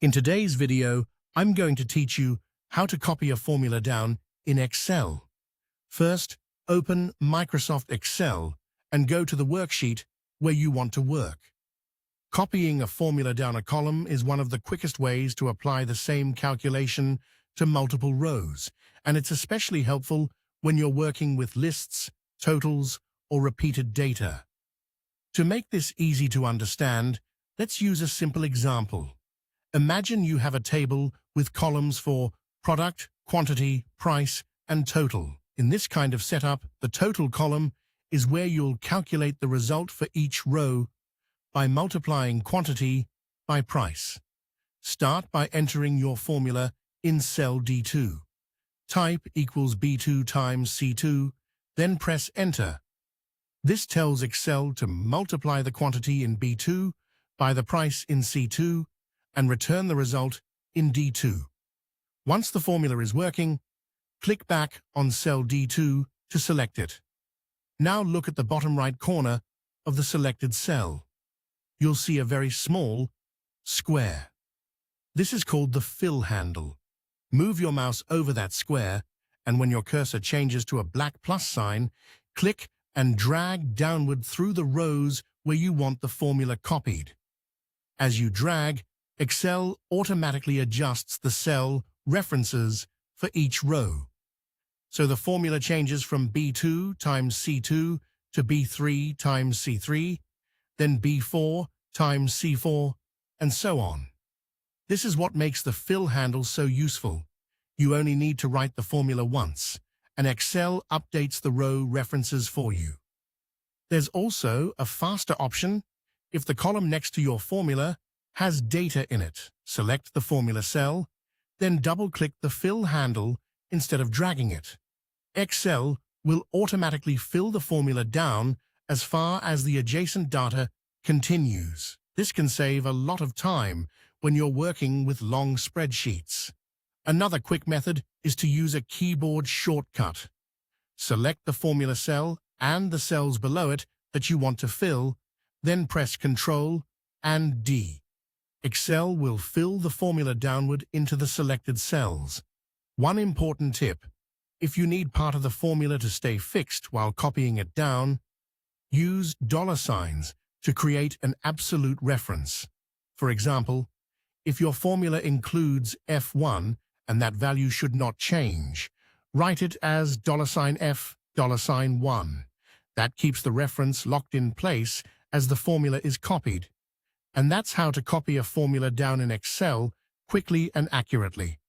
In today's video, I'm going to teach you how to copy a formula down in Excel. First, open Microsoft Excel and go to the worksheet where you want to work. Copying a formula down a column is one of the quickest ways to apply the same calculation to multiple rows, and it's especially helpful when you're working with lists, totals, or repeated data. To make this easy to understand, let's use a simple example. Imagine you have a table with columns for product, quantity, price, and total. In this kind of setup, the total column is where you'll calculate the result for each row by multiplying quantity by price. Start by entering your formula in cell D2. Type equals B2 times C2, then press Enter. This tells Excel to multiply the quantity in B2 by the price in C2 and return the result in D2. Once the formula is working, click back on cell D2 to select it. Now look at the bottom right corner of the selected cell. You'll see a very small square. This is called the fill handle. Move your mouse over that square, and when your cursor changes to a black plus sign, click and drag downward through the rows where you want the formula copied. As you drag, Excel automatically adjusts the cell references for each row. So the formula changes from B2 times C2 to B3 times C3, then B4 times C4, and so on. This is what makes the fill handle so useful. You only need to write the formula once, and Excel updates the row references for you. There's also a faster option. If the column next to your formula has data in it, select the formula cell, then double-click the fill handle instead of dragging it. Excel will automatically fill the formula down as far as the adjacent data continues. This can save a lot of time when you're working with long spreadsheets. Another quick method is to use a keyboard shortcut. Select the formula cell and the cells below it that you want to fill, then press Ctrl and D. Excel will fill the formula downward into the selected cells. One important tip: if you need part of the formula to stay fixed while copying it down, use $signs to create an absolute reference. For example, if your formula includes F1 and that value should not change, write it as $F, $1. That keeps the reference locked in place as the formula is copied. And that's how to copy a formula down in Excel quickly and accurately.